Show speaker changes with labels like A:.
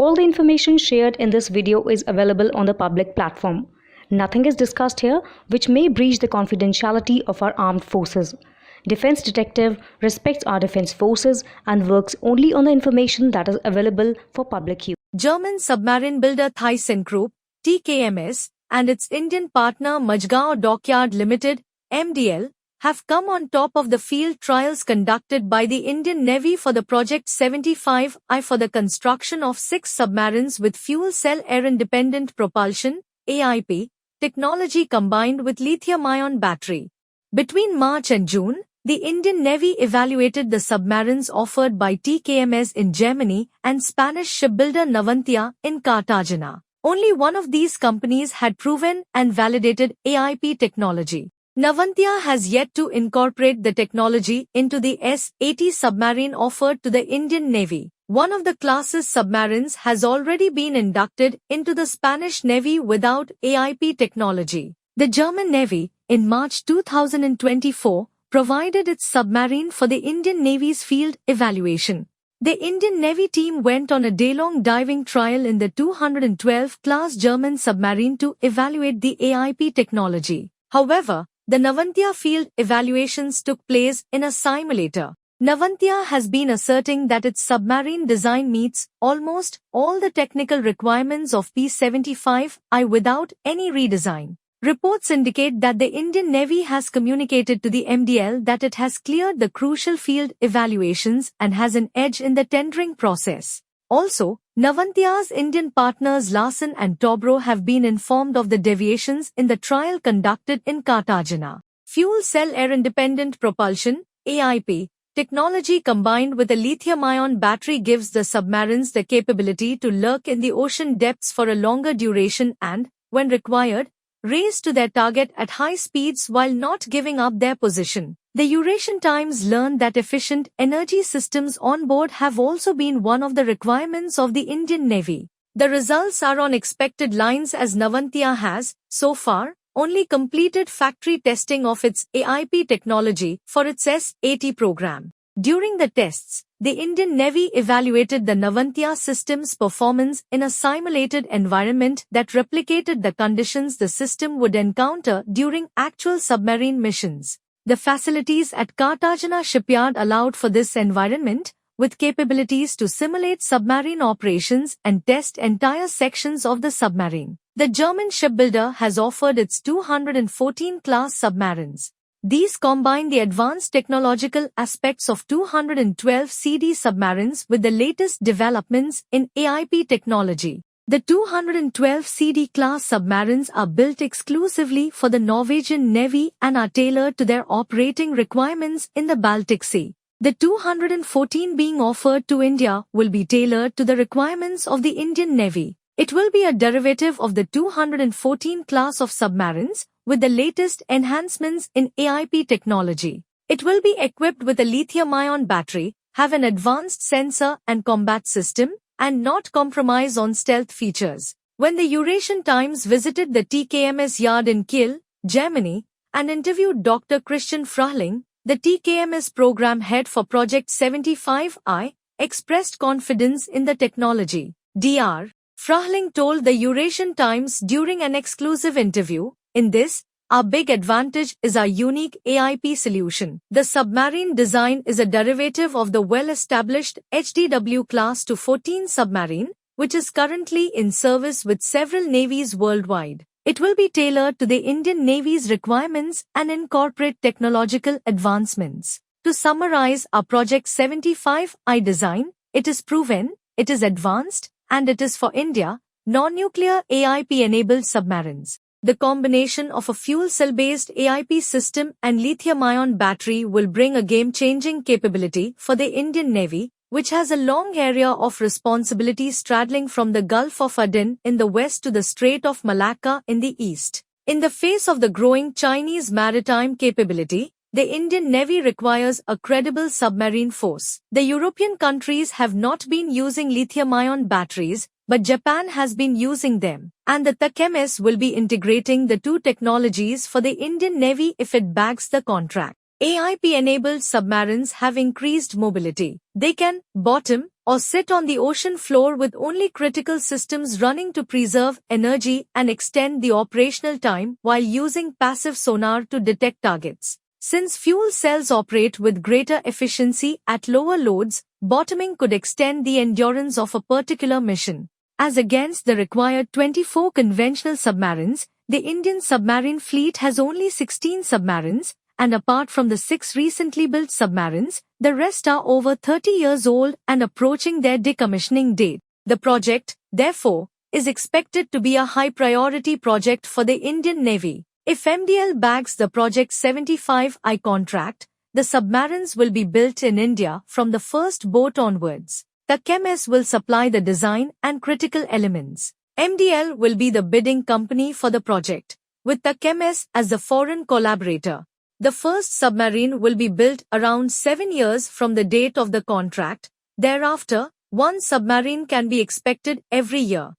A: All the information shared in this video is available on the public platform. Nothing is discussed here which may breach the confidentiality of our armed forces. Defense Detective respects our defense forces and works only on the information that is available for public use.
B: German submarine builder ThyssenKrupp, TKMS, and its Indian partner Majgaon Dockyard Limited, MDL, have come on top of the field trials conducted by the Indian Navy for the Project 75I for the construction of 6 submarines with fuel cell air-independent propulsion, AIP, technology combined with lithium-ion battery. Between March and June, the Indian Navy evaluated the submarines offered by TKMS in Germany and Spanish shipbuilder Navantia in Cartagena. Only one of these companies had proven and validated AIP technology. Navantia has yet to incorporate the technology into the S-80 submarine offered to the Indian Navy. One of the class's submarines has already been inducted into the Spanish Navy without AIP technology. The German Navy, in March 2024, provided its submarine for the Indian Navy's field evaluation. The Indian Navy team went on a day-long diving trial in the 212 class German submarine to evaluate the AIP technology. However, the Navantia field evaluations took place in a simulator. Navantia has been asserting that its submarine design meets almost all the technical requirements of P-75I without any redesign. Reports indicate that the Indian Navy has communicated to the MDL that it has cleared the crucial field evaluations and has an edge in the tendering process. Also, Navantia's Indian partners Larsen and Toubro have been informed of the deviations in the trial conducted in Cartagena. Fuel cell air-independent propulsion, AIP, technology combined with a lithium-ion battery gives the submarines the capability to lurk in the ocean depths for a longer duration and, when required, race to their target at high speeds while not giving up their position. The Eurasian Times learned that efficient energy systems on board have also been one of the requirements of the Indian Navy. The results are on expected lines as Navantia has, so far, only completed factory testing of its AIP technology for its S-80 program. During the tests, the Indian Navy evaluated the Navantia system's performance in a simulated environment that replicated the conditions the system would encounter during actual submarine missions. The facilities at Cartagena shipyard allowed for this environment, with capabilities to simulate submarine operations and test entire sections of the submarine. The German shipbuilder has offered its 214 class submarines. These combine the advanced technological aspects of 212 CD submarines with the latest developments in AIP technology. The 212 CD class submarines are built exclusively for the Norwegian Navy and are tailored to their operating requirements in the Baltic Sea. The 214 being offered to India will be tailored to the requirements of the Indian Navy. It will be a derivative of the 214 class of submarines, with the latest enhancements in AIP technology. It will be equipped with a lithium-ion battery, have an advanced sensor and combat system, and not compromise on stealth features. When the Eurasian Times visited the TKMS yard in Kiel, Germany, and interviewed Dr. Christian Fröhling, the TKMS program head for Project 75I, expressed confidence in the technology. Dr. Fröhling told the Eurasian Times during an exclusive interview, "In this, our big advantage is our unique AIP solution. The submarine design is a derivative of the well-established HDW Class 214 submarine, which is currently in service with several navies worldwide. It will be tailored to the Indian Navy's requirements and incorporate technological advancements. To summarize our Project 75I design, it is proven, it is advanced, and it is for India, non-nuclear AIP-enabled submarines. The combination of a fuel cell-based AIP system and lithium-ion battery will bring a game-changing capability for the Indian Navy, which has a long area of responsibility straddling from the Gulf of Aden in the west to the Strait of Malacca in the east. In the face of the growing Chinese maritime capability, the Indian Navy requires a credible submarine force. The European countries have not been using lithium-ion batteries, but Japan has been using them, and the TKMS will be integrating the two technologies for the Indian Navy if it bags the contract. AIP-enabled submarines have increased mobility. They can bottom or sit on the ocean floor with only critical systems running to preserve energy and extend the operational time while using passive sonar to detect targets. Since fuel cells operate with greater efficiency at lower loads, bottoming could extend the endurance of a particular mission. As against the required 24 conventional submarines, the Indian submarine fleet has only 16 submarines, and apart from the 6 recently built submarines, the rest are over 30 years old and approaching their decommissioning date. The project, therefore, is expected to be a high-priority project for the Indian Navy. If MDL bags the Project 75I contract, the submarines will be built in India from the first boat onwards. The ChemS will supply the design and critical elements. MDL will be the bidding company for the project, with the ChemS as the foreign collaborator. The first submarine will be built around 7 years from the date of the contract. Thereafter, one submarine can be expected every year.